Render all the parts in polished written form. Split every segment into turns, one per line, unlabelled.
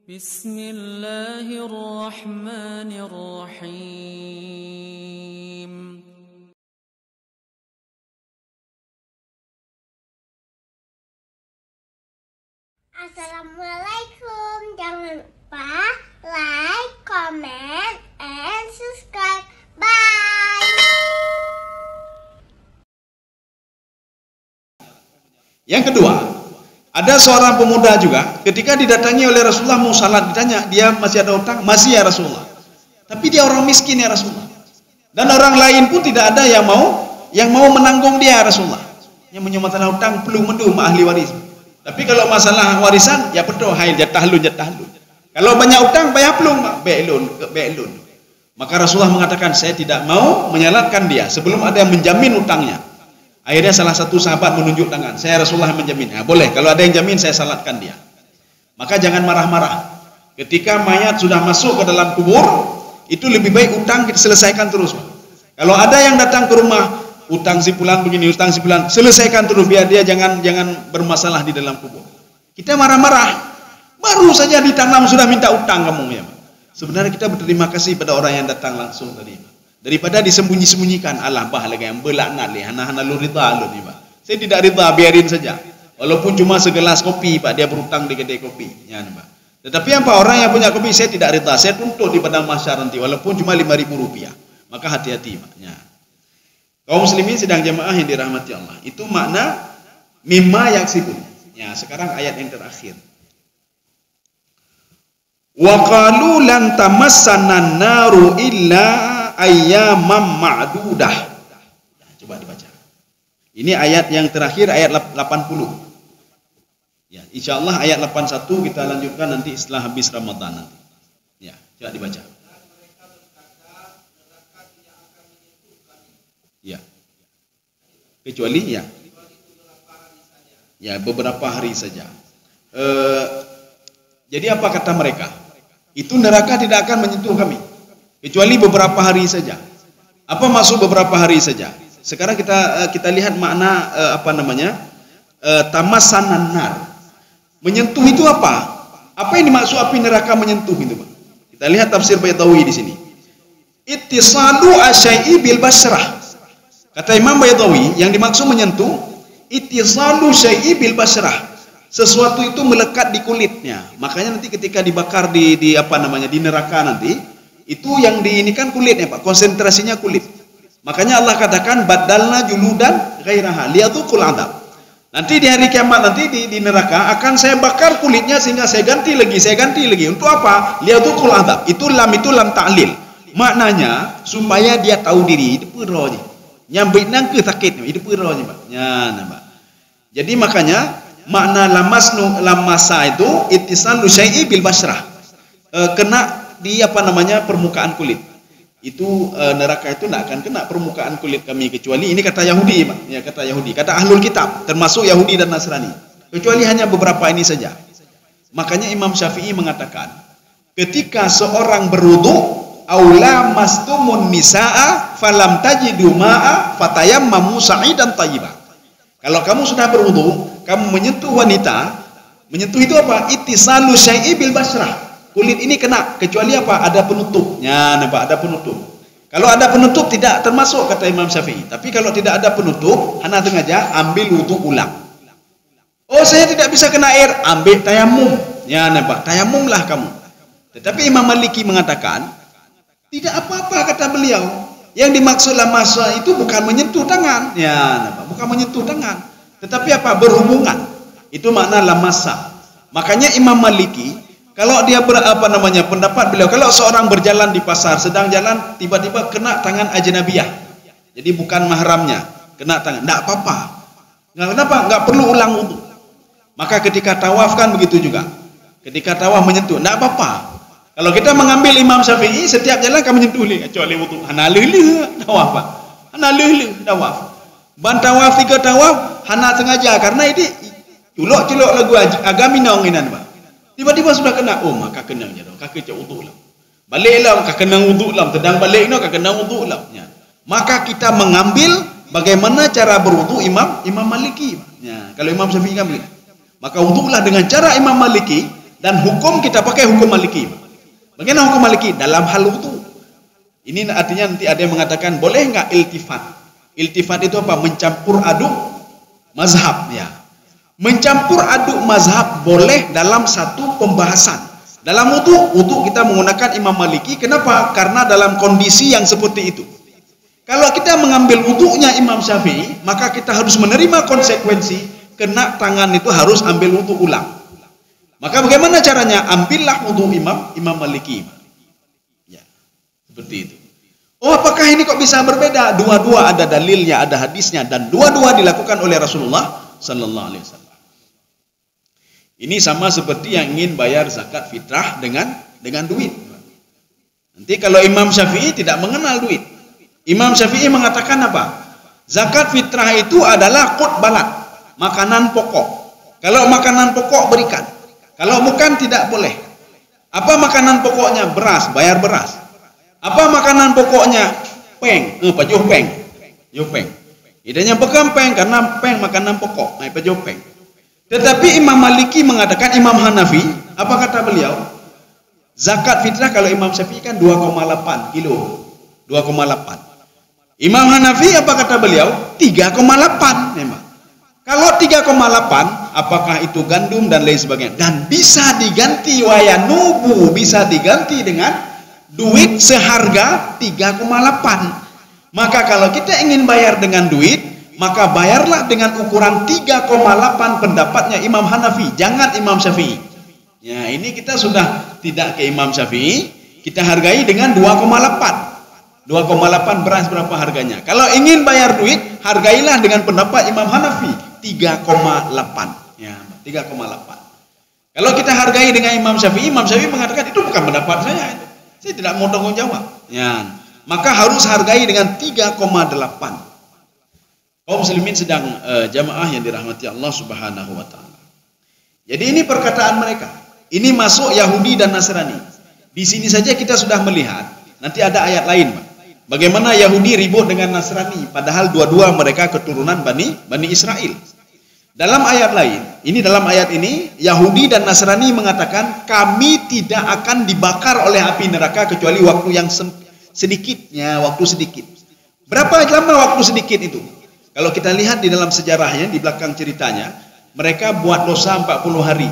بسم الله الرحمن الرحيم.
Assalamualaikum. Jangan lupa like, comment, and subscribe. Bye.
Yang kedua, ada seorang pemuda juga ketika didatangi oleh Rasulullah mau salat, ditanya, dia masih ada utang? Masih ya Rasulullah. Tapi dia orang miskin ya Rasulullah. Dan orang lain pun tidak ada yang mau menanggung dia Rasulullah. Yang punya masalah utang perlu mendu ahli waris. Tapi kalau masalah warisan ya betul hail jatah lun. Kalau banyak utang bayar pelung belun. Maka Rasulullah mengatakan saya tidak mau menyalatkan dia sebelum ada yang menjamin utangnya. Akhirnya salah satu sahabat menunjuk tangan, saya Rasulullah yang menjamin. Ya, boleh, kalau ada yang jamin saya salatkan dia. Maka jangan marah-marah. Ketika mayat sudah masuk ke dalam kubur, itu lebih baik utang kita selesaikan terus. Kalau ada yang datang ke rumah, utang si fulan begini, utang si fulan, selesaikan terus biar dia jangan bermasalah di dalam kubur. Kita marah-marah, baru saja ditanam sudah minta utang kamu ya. Sebenarnya kita berterima kasih pada orang yang datang langsung tadi. Daripada disembunyi-sembunyikan, Allah bah lagi yang belaknat li hana lu rida lu ni Pak. Saya tidak rida, biarin saja. Walaupun cuma segelas kopi Pak, dia berutang di kedai kopi. Ya Pak. Tetapi apa orang yang punya kopi saya tidak rida, saya tuntut di padang mahsyar nanti walaupun cuma Rp5.000. Maka hati-hati Pak. Ya. Kaum muslimin sedang jemaah yang dirahmati Allah. Itu makna mimma yaksibun. Ya, sekarang ayat yang terakhir. Wa qalu lan tamassana naru illa ayyamam ma'dudah. Coba dibaca. Ini ayat yang terakhir, ayat 80. Ya, insyaallah ayat 81 kita lanjutkan nanti setelah habis Ramadan nanti. Ya, coba dibaca. Ya. Kecuali ya. Ya, beberapa hari saja. Jadi apa kata mereka? Itu neraka tidak akan menyentuh kami kecuali beberapa hari saja. Apa maksud beberapa hari saja? Sekarang kita lihat makna tamassanan nar. Menyentuh itu apa? Apa yang dimaksud api neraka menyentuh itu, Pak? Kita lihat tafsir Baydawi di sini. Ittisalu asyai bil basrah. Kata Imam Baydawi, yang dimaksud menyentuh ittisalu syai bil basrah. Sesuatu itu melekat di kulitnya. Makanya nanti ketika dibakar di neraka nanti itu yang diinikan kulitnya Pak, konsentrasinya kulit. Makanya Allah katakan badalna juludan ghairaha liyadzuqul adab. Nanti di hari kiamat nanti di neraka akan saya bakar kulitnya sehingga saya ganti lagi. Untuk apa? Liyadzuqul adab. Itu lam ta'lil. Maknanya supaya dia tahu diri, itu pura je. Nyambit nang ke sakit, itu pura je Pak. Ya Pak. Jadi makanya makna lamasa itu ittisalu syai'i bil basrah. Kena di permukaan kulit. Itu neraka itu tidak akan kena permukaan kulit kami kecuali ini kata Yahudi Pak. Ya, kata Yahudi, kata ahlul kitab termasuk Yahudi dan Nasrani. Kecuali hanya beberapa ini saja. Makanya Imam Syafi'i mengatakan, ketika seorang berwudu aula mastumun nisaa falam tajidu ma'a fatayammamu sa'idan thayyiban. Kalau kamu sudah berwudu, kamu menyentuh wanita, menyentuh itu apa? Ittisalu syai'i bil basrah. Kulit ini kena kecuali apa? Ada penutupnya, nampak? Ada penutup. Kalau ada penutup tidak termasuk kata Imam Syafi'i. Tapi kalau tidak ada penutup, hana sengaja ambil wudu ulang. Oh, saya tidak bisa kena air, ambil tayamum. Ya, nampak? Tayamumlah kamu. Tetapi Imam Maliki mengatakan, tidak apa-apa kata beliau. Yang dimaksud lamasa itu bukan menyentuh tangan. Ya, nampak? Bukan menyentuh tangan. Tetapi apa? Berhubungan. Itu makna lamasa. Makanya Imam Maliki kalau dia pendapat beliau, kalau seorang berjalan di pasar, sedang jalan, tiba-tiba kena tangan ajnabiyah. Jadi bukan mahramnya, kena tangan. Tidak apa-apa. Kenapa? Nggak perlu ulang wudu. Maka ketika tawaf kan begitu juga. Ketika tawaf menyentuh, tidak apa-apa. Kalau kita mengambil Imam Syafi'i, setiap jalan kami menyentuh, kecuali wudu. Hana lele tawaf, Pak. Hana lele tawaf. Ban tawaf 3 tawaf, hana sengaja. Karena ini culok-culok lagu agami nonginan, Pak. Tiba-tiba sudah kena, oh maka kena je dah, kakek cak wudu lah. Baliklah, kakek kena wudu lah, sedang balik no, kakek kena wudu lah. Ya. Maka kita mengambil bagaimana cara berwudu Imam Maliki. Ya. Kalau Imam Syafi'i ngambil, maka wudulah dengan cara Imam Maliki, Dan hukum kita pakai hukum Maliki. Bagaimana hukum Maliki? Dalam hal wudu. Ini artinya nanti ada yang mengatakan boleh nggak iltifat? Iltifat itu apa? Mencampur aduk mazhab ya. Mencampur aduk mazhab boleh dalam satu pembahasan. Dalam wudu kita menggunakan Imam Maliki. Kenapa? Karena dalam kondisi yang seperti itu. Kalau kita mengambil wudunya Imam Syafi'i, maka kita harus menerima konsekuensi kena tangan itu harus ambil wudu ulang. Maka bagaimana caranya? Ambillah wudu Imam Maliki. Ya, seperti itu. Oh, apakah ini kok bisa berbeda? Dua-dua ada dalilnya, ada hadisnya, dan dua-dua dilakukan oleh Rasulullah Sallallahu Alaihi Wasallam. Ini sama seperti yang ingin bayar zakat fitrah dengan duit. Nanti kalau Imam Syafi'i tidak mengenal duit, Imam Syafi'i mengatakan apa? Zakat fitrah itu adalah qut balad, makanan pokok. Kalau makanan pokok berikan, kalau bukan tidak boleh. Apa makanan pokoknya? Beras, bayar beras. Apa makanan pokoknya? Peng, pajuh peng. Yo peng. Idenya bekam peng karena peng makanan pokok, pajuh peng. Tetapi Imam Maliki mengatakan, Imam Hanafi, apa kata beliau? Zakat fitrah kalau Imam Syafi'i kan 2,8 kilo. 2,8. Imam Hanafi apa kata beliau? 3,8 memang. Kalau 3,8, apakah itu gandum dan lain sebagainya? Dan bisa diganti wayanubu, bisa diganti dengan duit seharga 3,8. Maka kalau kita ingin bayar dengan duit, maka bayarlah dengan ukuran 3,8 pendapatnya Imam Hanafi, jangan Imam Syafi'i. Ya, ini kita sudah tidak ke Imam Syafi'i, kita hargai dengan 2,8. 2,8 beras berapa harganya? Kalau ingin bayar duit, hargailah dengan pendapat Imam Hanafi 3,8. Ya, 3,8. Kalau kita hargai dengan Imam Syafi'i mengatakan itu bukan pendapat saya. Saya tidak mau tanggung jawab. Ya, maka harus hargai dengan 3,8. Kaum muslimin sedang jamaah yang dirahmati Allah Subhanahu wa taala. Jadi ini perkataan mereka. Ini masuk Yahudi dan Nasrani. Di sini saja kita sudah melihat. Nanti ada ayat lain, Pak. Bagaimana Yahudi ribut dengan Nasrani, padahal dua-dua mereka keturunan Bani Israel. Dalam ayat lain, dalam ayat ini, Yahudi dan Nasrani mengatakan, kami tidak akan dibakar oleh api neraka kecuali waktu yang sedikitnya, waktu sedikit. Berapa lama waktu sedikit itu? Kalau kita lihat di dalam sejarahnya, di belakang ceritanya, mereka buat dosa 40 hari.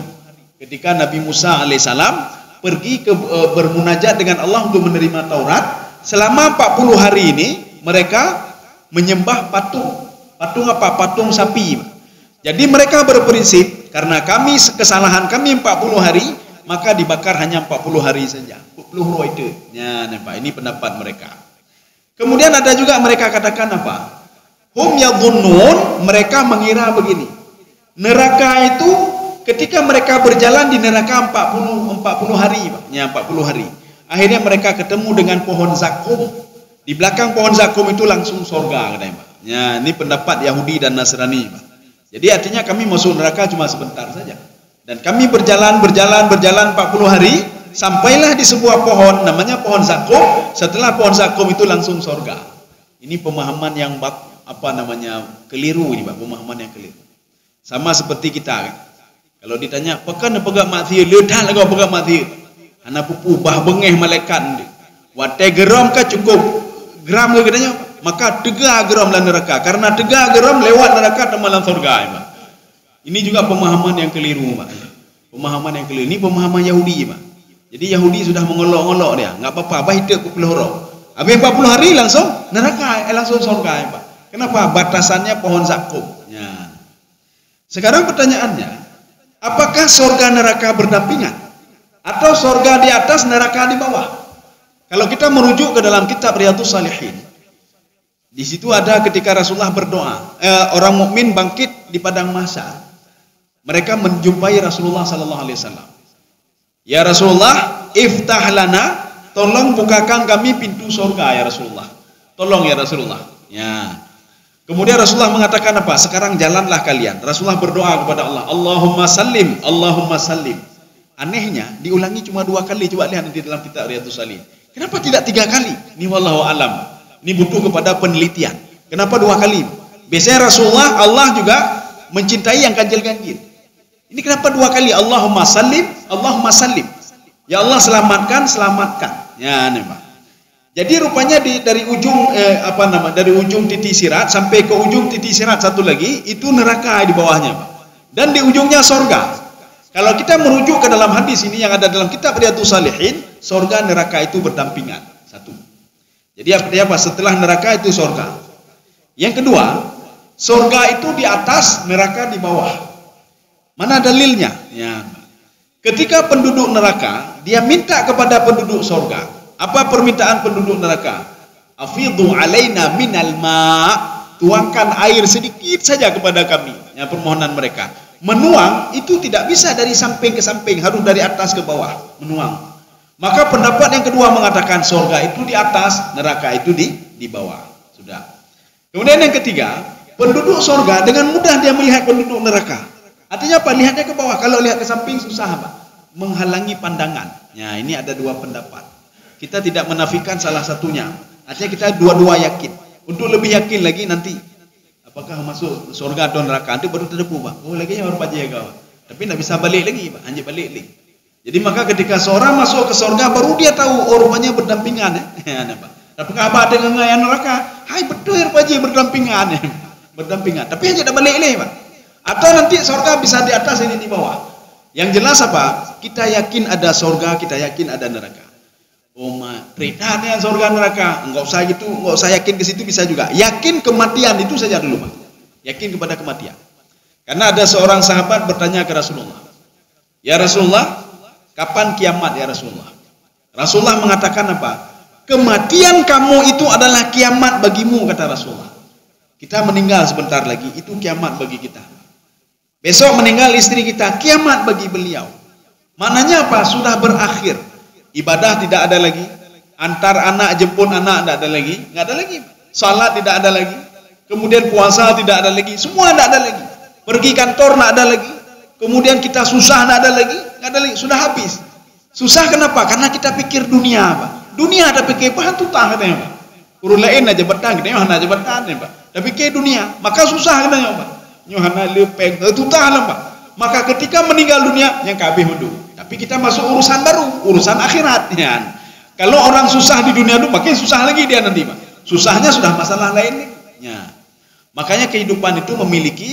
Ketika Nabi Musa alaihissalam pergi bermunajat dengan Allah untuk menerima Taurat, selama 40 hari ini mereka menyembah patung. Patung apa? Patung sapi. Jadi mereka berprinsip, karena kesalahan kami 40 hari, maka dibakar hanya 40 hari saja. 40 roh itu. Ya, nampak, ini pendapat mereka. Kemudian ada juga mereka katakan apa? Hum yadhunnun, mereka mengira begini. Neraka itu ketika mereka berjalan di neraka 40 hari, ya 40 hari. Akhirnya mereka ketemu dengan pohon zakum. Di belakang pohon zakum itu langsung surga katanya, Pak. Ya, ini pendapat Yahudi dan Nasrani, Pak. Jadi artinya kami masuk neraka cuma sebentar saja. Dan kami berjalan 40 hari, sampailah di sebuah pohon namanya pohon zakum. Setelah pohon zakum itu langsung surga. Ini pemahaman yang keliru ini, Pak, pemahaman yang keliru. Sama seperti kita kan. Kalau ditanya, "Pekan pegak mati, ledah lagu pegak mati." Ana pupu bah bengeh malaikat. Wate geram ka cukup gram ke katanya, maka 3 gram lah neraka. Karena 3 gram lewat neraka temalan surga, Pak. Ini juga pemahaman yang keliru, Pak. Pemahaman yang keliru. Ini pemahaman Yahudi, Pak. Jadi Yahudi sudah mengolok-olok dia, enggak apa-apa, bah hidup 40 roh. Habis 40 hari langsung neraka, langsung surga, Pak. Kenapa? Batasannya pohon zakum. Ya. Sekarang pertanyaannya, apakah surga neraka berdampingan? Atau surga di atas, neraka di bawah? Kalau kita merujuk ke dalam kitab Riyadhus Shalihin, di situ ada ketika Rasulullah berdoa, orang mukmin bangkit di padang mahsyar. Mereka menjumpai Rasulullah sallallahu alaihi wasallam. Ya Rasulullah, iftah lana, tolong bukakan kami pintu surga ya Rasulullah. Tolong ya Rasulullah. Ya. Kemudian Rasulullah mengatakan apa? Sekarang jalanlah kalian. Rasulullah berdoa kepada Allah, Allahumma sallim, Allahumma sallim. Anehnya diulangi cuma 2 kali. Coba lihat di dalam kitab Riyadhus Shalihin. Kenapa tidak 3 kali? Ini wallahu alam. Ini butuh kepada penelitian. Kenapa 2 kali? Biasanya Rasulullah, Allah juga mencintai yang ganjil-ganjil. Ini kenapa dua kali Allahumma sallim, Allahumma sallim. Ya Allah selamatkan, selamatkan. Ya, nih Pak. Jadi rupanya dari ujung dari ujung titik sirat sampai ke ujung titik sirat satu lagi itu neraka di bawahnya, Pak. Dan di ujungnya sorga. Kalau kita merujuk ke dalam hadis ini yang ada dalam kitab Riyadhus Shalihin, sorga neraka itu berdampingan. Satu. Jadi apa? Setelah neraka itu sorga. Yang kedua, sorga itu di atas, neraka di bawah. Mana dalilnya? Ya. Ketika penduduk neraka, dia minta kepada penduduk sorga. Apa permintaan penduduk neraka? Afidhu alaina minal ma'. Tuangkan air sedikit saja kepada kami. Ya, permohonan mereka. Menuang itu tidak bisa dari samping ke samping, harus dari atas ke bawah. Menuang. Maka pendapat yang kedua mengatakan sorga itu di atas, neraka itu di bawah. Sudah. Kemudian yang ketiga, penduduk sorga dengan mudah dia melihat penduduk neraka. Artinya apa? Lihatnya ke bawah. Kalau lihat ke samping susah, Pak. Menghalangi pandangan. Ya, ini ada dua pendapat. Kita tidak menafikan salah satunya. Artinya kita dua-dua yakin. Untuk lebih yakin lagi nanti apakah masuk surga atau neraka, nanti baru terdepu, Pak. Oh, lagi baru pajak kau. Tapi tidak bisa balik lagi, Pak. Anjir balik lagi. Jadi maka ketika seorang masuk ke surga baru dia tahu oh rupanya berdampingan, ya. Pak. Apakah Abah dengan yang neraka? Hai betul pajak berdampingan, ya. Berdampingan. Tapi hanya tidak balik lagi, Pak. Atau nanti surga bisa di atas, ini di bawah. Yang jelas apa? Kita yakin ada surga, kita yakin ada neraka. Oh, peringatan surga neraka. Enggak usah gitu, enggak usah yakin ke situ, bisa juga. Yakin kematian itu saja dulu, Pak. Yakin kepada kematian. Karena ada seorang sahabat bertanya ke Rasulullah. Ya Rasulullah, kapan kiamat ya Rasulullah? Rasulullah mengatakan apa? Kematian kamu itu adalah kiamat bagimu, kata Rasulullah. Kita meninggal sebentar lagi, itu kiamat bagi kita. Besok meninggal istri kita, kiamat bagi beliau. Maknanya apa? Sudah berakhir. Ibadah tidak ada lagi. Antar anak jemput anak tidak ada lagi. Nggak ada lagi. Salat tidak ada lagi. Kemudian puasa tidak ada lagi. Semua tidak ada lagi. Pergi kantor tidak ada lagi. Kemudian kita susah tidak ada lagi. Nggak ada lagi. Sudah habis. Susah kenapa? Karena kita pikir dunia, Pak. Dunia ada pikir bahan tutah katanya, Pak. Urun lain aja bertahan, kita hanya bertahan, Pak. Tapi pikir dunia, maka susah katanya, Pak. Nyohana lepeng, itu tahan, Pak. Maka ketika meninggal dunia, yang kabeh mundur. Tapi kita masuk urusan baru, urusan akhirat. Ya. Kalau orang susah di dunia itu, makin susah lagi dia nanti, Pak. Susahnya sudah masalah lain. Ya. Makanya kehidupan itu memiliki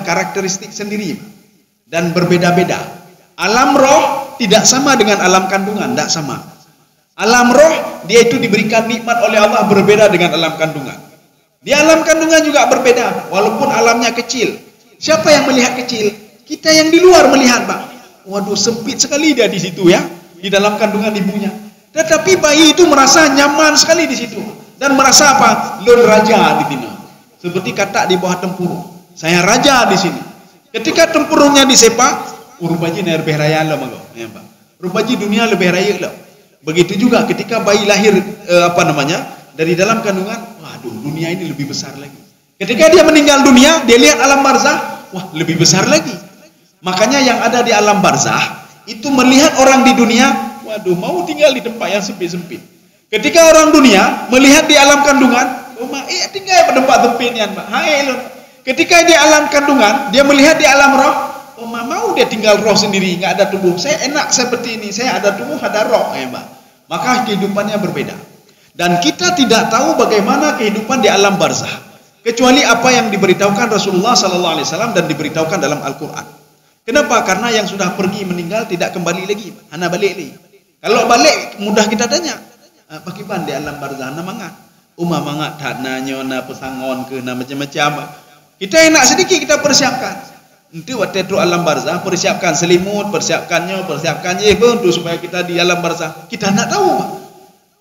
karakteristik sendiri dan berbeda-beda. Alam roh tidak sama dengan alam kandungan, tidak sama. Alam roh dia itu diberikan nikmat oleh Allah berbeda dengan alam kandungan. Di alam kandungan juga berbeda, walaupun alamnya kecil. Siapa yang melihat kecil? Kita yang di luar melihat, Pak. Waduh, sempit sekali dia di situ ya, di dalam kandungan ibunya. Tetapi bayi itu merasa nyaman sekali di situ dan merasa apa? Lon raja di sini. Seperti kata di bawah tempurung. Saya raja di sini. Ketika tempurungnya disepak, rupanya lebih raya lah, ya, Pak. Rupanya dunia lebih raya lah. Begitu juga ketika bayi lahir dari dalam kandungan. Waduh, dunia ini lebih besar lagi. Ketika dia meninggal dunia, dia lihat alam barzah, wah lebih besar lagi. Makanya yang ada di alam barzah itu melihat orang di dunia, waduh mau tinggal di tempat yang sempit-sempit. Ketika orang dunia melihat di alam kandungan, tinggal pada tempat sempitnya, Pak. Ketika di alam kandungan, dia melihat di alam roh, mau dia tinggal roh sendiri, nggak ada tubuh. Saya enak seperti ini, saya ada tubuh, ada roh, ya, Pak. Maka kehidupannya berbeda. Dan kita tidak tahu bagaimana kehidupan di alam barzah kecuali apa yang diberitahukan Rasulullah SAW dan diberitahukan dalam Al-Quran. Kenapa? Karena yang sudah pergi meninggal tidak kembali lagi, hanya balik lagi. Kalau balik mudah kita tanya, bagaimana di alam barzah? Mangat, mangat tak nanya pesangon ke macam-macam. Kita enak sedikit kita persiapkan. Nanti waktu itu alam barzah persiapkan selimut, persiapkannya untuk supaya kita di alam barzah. Kita tidak tahu, Pak.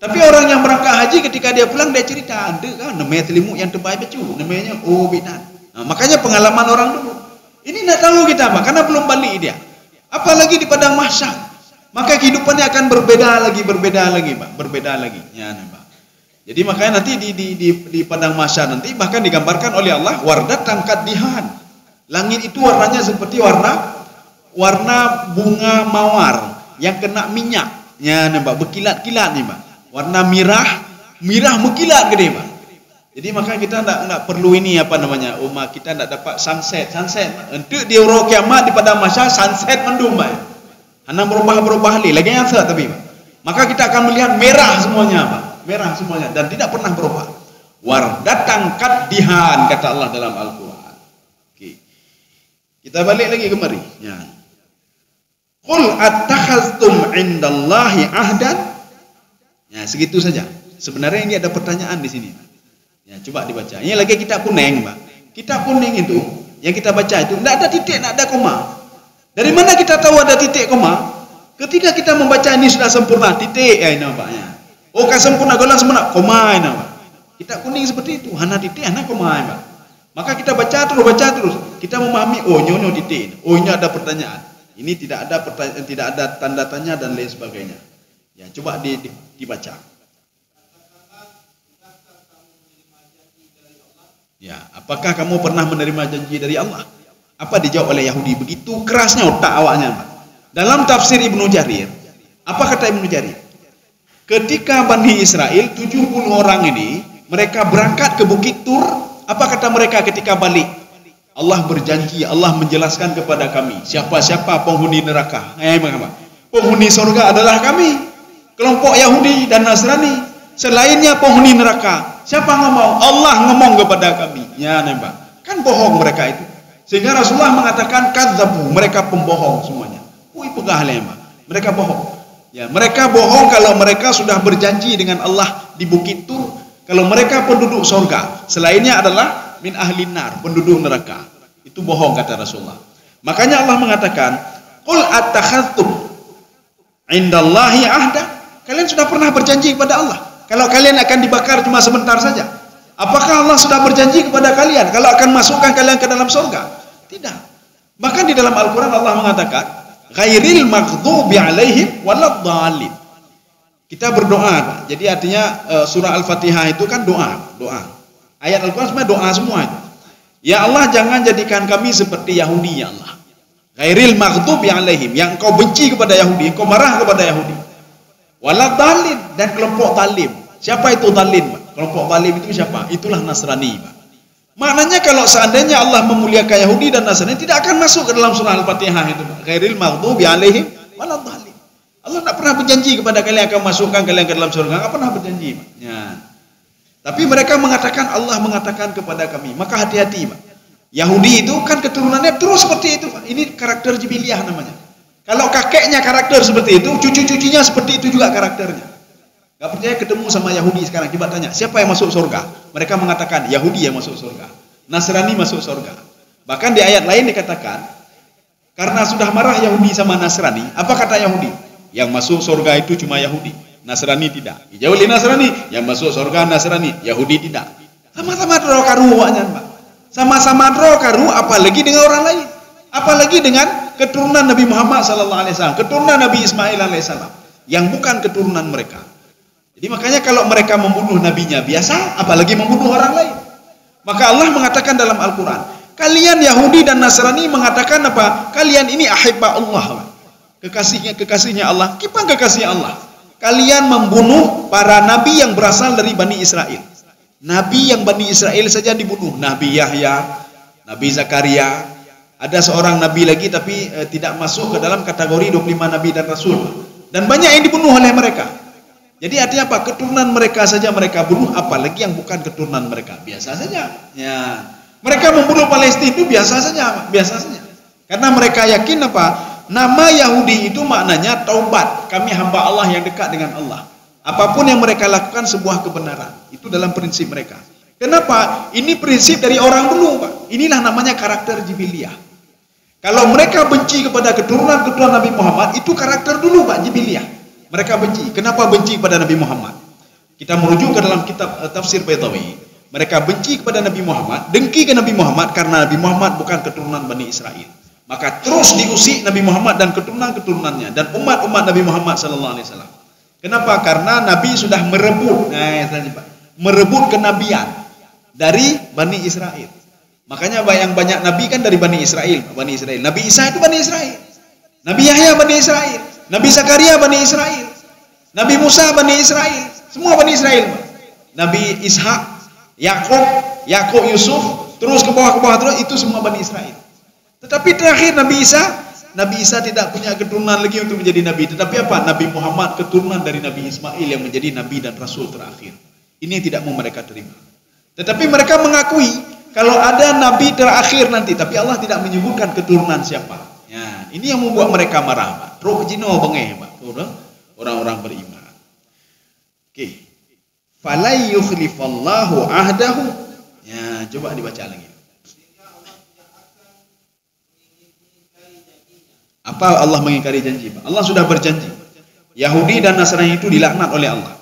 Tapi orang yang berangkat haji ketika dia pulang dia cerita, ada kan namanya selimut yang terbaik becu, namanya bidan. Nah, makanya pengalaman orang dulu. Ini tidak tahu kita, Pak, karena belum balik dia. Apalagi di padang mahsyar. Maka kehidupannya akan berbeda lagi, Pak, berbeda lagi. Ya, Pak. Jadi makanya nanti di padang mahsyar nanti bahkan digambarkan oleh Allah wardatan kaddihan. Langit itu warnanya seperti warna bunga mawar yang kena minyak. Ya, Pak, berkilat-kilat nih, Pak. Warna mirah mengkilat gede, Pak. Jadi maka kita tidak perlu ini apa namanya, umat kita tidak dapat sunset. Untuk di hari kiamat di pada masa sunset mendung, Pak. Hanya berubah lagi yang tapi Pak. Maka kita akan melihat merah semuanya, Pak. Merah semuanya dan tidak pernah berubah. Wardatan kaddihan kata Allah dalam Al-Qur'an. Oke. Kita balik lagi kemari. Ya. Qul attakhaztum 'indallahi ahdan. Ya, segitu saja. Sebenarnya ini ada pertanyaan di sini. Ya, coba dibaca. Ini lagi kitab kuning, Pak. Kitab kuning itu yang kita baca itu tidak ada titik, tidak ada koma. Dari mana kita tahu ada titik koma? Ketika kita membaca ini sudah sempurna, titik ya ini Pak. Oh, kan sempurna golan sempurna, koma ini Pak. Kitab kuning seperti itu, hana titik, hana koma Pak. Maka kita baca terus, kita memahami, oh nyonya titik ini. Oh, ini ada pertanyaan. Ini tidak ada pertanyaan, tidak ada tanda tanya dan lain sebagainya. Ya, coba dibaca. Ya, apakah kamu pernah menerima janji dari Allah? Apa dijawab oleh Yahudi? Begitu kerasnya otak awaknya, Pak. Dalam tafsir Ibnu Jarir, apa kata Ibnu Jarir? Ketika Bani Israel 70 orang ini, mereka berangkat ke Bukit Tur, apa kata mereka ketika balik? Allah berjanji, Allah menjelaskan kepada kami, siapa-siapa penghuni neraka. Penghuni surga adalah kami, kelompok Yahudi dan Nasrani. Selainnya penghuni neraka. Siapa ngomong? Allah ngomong kepada kami. Ya, nembak. Kan bohong mereka itu. Sehingga Rasulullah mengatakan kadzabu, mereka pembohong semuanya. Wih, pegah lembak. Mereka bohong. Ya, mereka bohong kalau mereka sudah berjanji dengan Allah di Bukit Tur, kalau mereka penduduk surga, selainnya adalah min ahlin nar, penduduk neraka. Itu bohong kata Rasulullah. Makanya Allah mengatakan, qul attakhadtum 'indallahi ahda. Kalian sudah pernah berjanji kepada Allah kalau kalian akan dibakar cuma sebentar saja? Apakah Allah sudah berjanji kepada kalian kalau akan masukkan kalian ke dalam surga? Tidak. Bahkan di dalam Al-Quran Allah mengatakan, ghairil maghdubi alaihim waladdallin. Kita berdoa, Pak. Jadi artinya surah Al-Fatihah itu kan doa. Ayat Al-Quran sebenarnya doa semua itu. Ya Allah, jangan jadikan kami seperti Yahudi, ya Allah. Ghairil maghdubi alaihim, yang kau benci kepada Yahudi, kau marah kepada Yahudi. Waladdallin, dan kelompok talim. Siapa itu talim, Pak? Kelompok talim itu siapa? Itulah Nasrani, Pak. Maknanya kalau seandainya Allah memuliakan Yahudi dan Nasrani, tidak akan masuk ke dalam surah Al-Fatihah itu, Pak. Ghairil maghdubi alaihim waladdallin. Allah tidak pernah berjanji kepada kalian akan masukkan kalian ke dalam surga. Tidak pernah berjanji, Pak. Ya. Tapi mereka mengatakan, Allah mengatakan kepada kami. Maka hati-hati, Pak. Yahudi itu kan keturunannya terus seperti itu, Pak. Ini karakter jibiliyah namanya. Kalau kakeknya karakter seperti itu, cucu-cucunya seperti itu juga karakternya. Gak percaya ketemu sama Yahudi sekarang, coba tanya, siapa yang masuk surga? Mereka mengatakan, Yahudi yang masuk surga. Nasrani masuk surga. Bahkan di ayat lain dikatakan, karena sudah marah Yahudi sama Nasrani, apa kata Yahudi? Yang masuk surga itu cuma Yahudi, Nasrani tidak. Dijauhi Nasrani, yang masuk surga Nasrani, Yahudi tidak. Sama-sama draw karu waknya, Pak. Sama-sama draw karu, apalagi dengan orang lain. Apalagi dengan keturunan Nabi Muhammad SAW, keturunan Nabi Ismail AS, yang bukan keturunan mereka. Jadi makanya kalau mereka membunuh nabinya biasa, apalagi membunuh orang lain. Maka Allah mengatakan dalam Al-Quran, kalian Yahudi dan Nasrani mengatakan apa? Kalian ini ahibba Allah, kekasihnya Allah. Kipan kekasihnya Allah? Kalian membunuh para nabi yang berasal dari Bani Israel. Nabi yang Bani Israel saja dibunuh. Nabi Yahya, Nabi Zakaria. Ada seorang nabi lagi tapi tidak masuk ke dalam kategori 25 nabi dan rasul. Dan banyak yang dibunuh oleh mereka. Jadi artinya apa? Keturunan mereka saja mereka bunuh, apalagi yang bukan keturunan mereka. Biasa saja. Ya. Mereka membunuh Palestina itu biasa saja. Karena mereka yakin apa? Nama Yahudi itu maknanya taubat. Kami hamba Allah yang dekat dengan Allah. Apapun yang mereka lakukan sebuah kebenaran. Itu dalam prinsip mereka. Kenapa? Ini prinsip dari orang dulu, Pak. Inilah namanya karakter jibiliyah. Kalau mereka benci kepada keturunan Nabi Muhammad, itu karakter dulu, Pak, jibiliyah. Mereka benci. Kenapa benci kepada Nabi Muhammad? Kita merujuk ke dalam kitab tafsir Baitawi. Mereka benci kepada Nabi Muhammad, dengki ke Nabi Muhammad karena Nabi Muhammad bukan keturunan Bani Israel. Maka terus diusik Nabi Muhammad dan keturunan-keturunannya dan umat-umat Nabi Muhammad SAW. Kenapa? Karena Nabi sudah merebut kenabian dari Bani Israel. Makanya banyak nabi kan dari Bani Israel. Nabi Isa itu Bani Israel. Nabi Yahya Bani Israel. Nabi Zakaria Bani Israel. Nabi Musa Bani Israel. Semua Bani Israel. Nabi Ishak Yakub, Yusuf, terus ke bawah terus, itu semua Bani Israel. Tetapi terakhir Nabi Isa tidak punya keturunan lagi untuk menjadi nabi. Tetapi apa? Nabi Muhammad keturunan dari Nabi Ismail yang menjadi nabi dan rasul terakhir. Ini yang tidak mau mereka terima. Tetapi mereka mengakui kalau ada nabi terakhir nanti, tapi Allah tidak menyebutkan keturunan siapa. Ya, ini yang membuat mereka marah, Pak. Roh jino bengeh, Pak. Orang-orang beriman. Oke. Falai yukhlifallahu ahdahu. Ya, coba dibaca lagi. Apa Allah mengingkari janji? Allah sudah berjanji. Yahudi dan Nasrani itu dilaknat oleh Allah.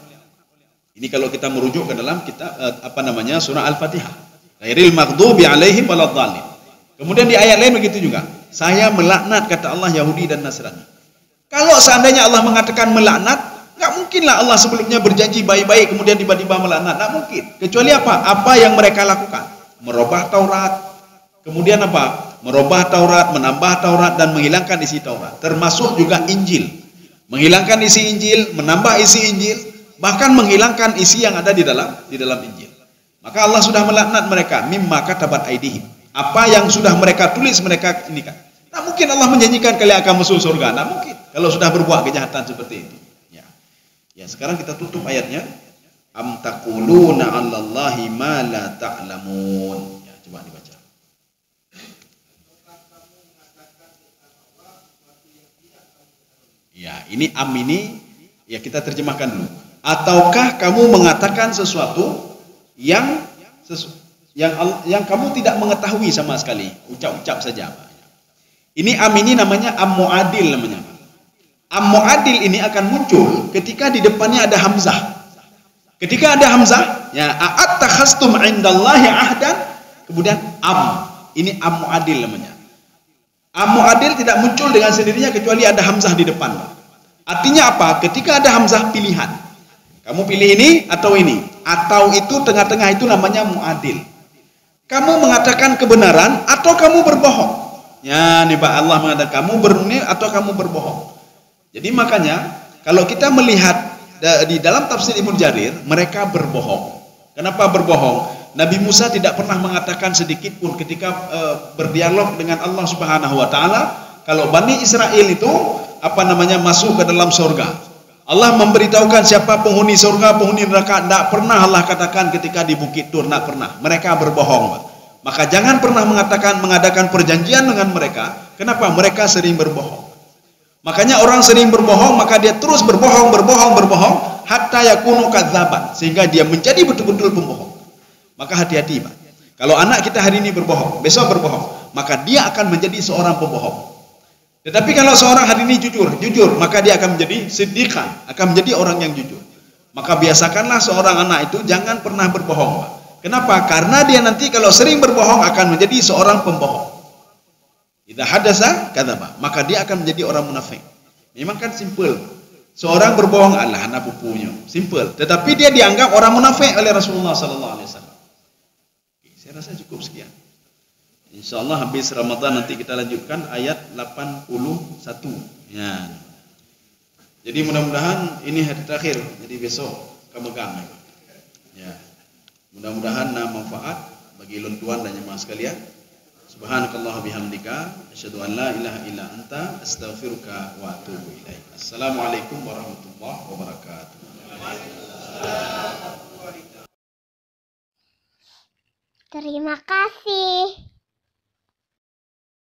Ini kalau kita merujuk ke dalam kitab surah Al-Fatihah. Ghairil maghdubi alaihim waladdallin. Kemudian di ayat lain begitu juga. Saya melaknat kata Allah Yahudi dan Nasrani. Kalau seandainya Allah mengatakan melaknat, enggak mungkinlah Allah sebelumnya berjanji baik-baik kemudian tiba-tiba melaknat. Enggak mungkin. Kecuali apa? Apa yang mereka lakukan? Merubah Taurat. Kemudian apa? Merubah Taurat, menambah Taurat dan menghilangkan isi Taurat, termasuk juga Injil. Menghilangkan isi Injil, menambah isi Injil, bahkan menghilangkan isi yang ada di dalam Injil. Maka Allah sudah melaknat mereka, mimma katabat aidihim. Apa yang sudah mereka tulis mereka ini kan. Nah, mungkin Allah menjanjikan kalian akan masuk surga. Nah, mungkin kalau sudah berbuat kejahatan seperti itu. Ya, sekarang kita tutup ayatnya. Am taquluna 'alallahi ma la ta'lamun. Ya, coba dibaca. Ya, ini am ini ya kita terjemahkan dulu. Ataukah kamu mengatakan sesuatu yang kamu tidak mengetahui sama sekali, ucap-ucap saja. Ini am ini namanya am muadil namanya. Am muadil ini akan muncul ketika di depannya ada hamzah. Ketika ada hamzah, ya a'attakhastum 'indallahi ahdan, kemudian am. Ini am muadil namanya. Am muadil tidak muncul dengan sendirinya kecuali ada hamzah di depan. Artinya apa? Ketika ada hamzah pilihan. Kamu pilih ini atau ini. Atau itu tengah-tengah itu namanya muadil. Kamu mengatakan kebenaran atau kamu berbohong. Ya, nih Pak Allah mengatakan kamu benar atau kamu berbohong. Jadi makanya kalau kita melihat di dalam tafsir Ibnu Jarir, mereka berbohong. Kenapa berbohong? Nabi Musa tidak pernah mengatakan sedikit pun ketika berdialog dengan Allah Subhanahu wa taala kalau Bani Israel itu masuk ke dalam surga. Allah memberitahukan siapa penghuni surga, penghuni neraka, tidak pernah Allah katakan ketika di Bukit Tur, tidak pernah. Mereka berbohong. Maka jangan pernah mengadakan perjanjian dengan mereka. Kenapa? Mereka sering berbohong. Makanya orang sering berbohong, maka dia terus berbohong hatta yakunu kadzaban, sehingga dia menjadi betul-betul pembohong. Maka hati-hati, Pak. Kalau anak kita hari ini berbohong, besok berbohong, maka dia akan menjadi seorang pembohong. Tetapi kalau seorang hari ini jujur, maka dia akan menjadi siddiqan, akan menjadi orang yang jujur. Maka biasakanlah seorang anak itu jangan pernah berbohong, Pak. Kenapa? Karena dia nanti kalau sering berbohong akan menjadi seorang pembohong. Idza hadasa kadzaba, maka dia akan menjadi orang munafik. Memang kan simple. Seorang berbohong Allah anak pupunya, simple. Tetapi dia dianggap orang munafik oleh Rasulullah sallallahu alaihi wasallam. Saya rasa cukup sekian. Insyaallah habis Ramadan nanti kita lanjutkan ayat 81. Ya. Jadi mudah-mudahan ini hari terakhir. Jadi besok kamu megang. Ya. Mudah-mudahan manfaat bagi luntuan dan jemaah sekalian. Subhanakallah bihamdika asyhadu an la ilaha illa anta astaghfiruka wa atubu ilaik. Assalamualaikum warahmatullahi wabarakatuh.
Terima kasih.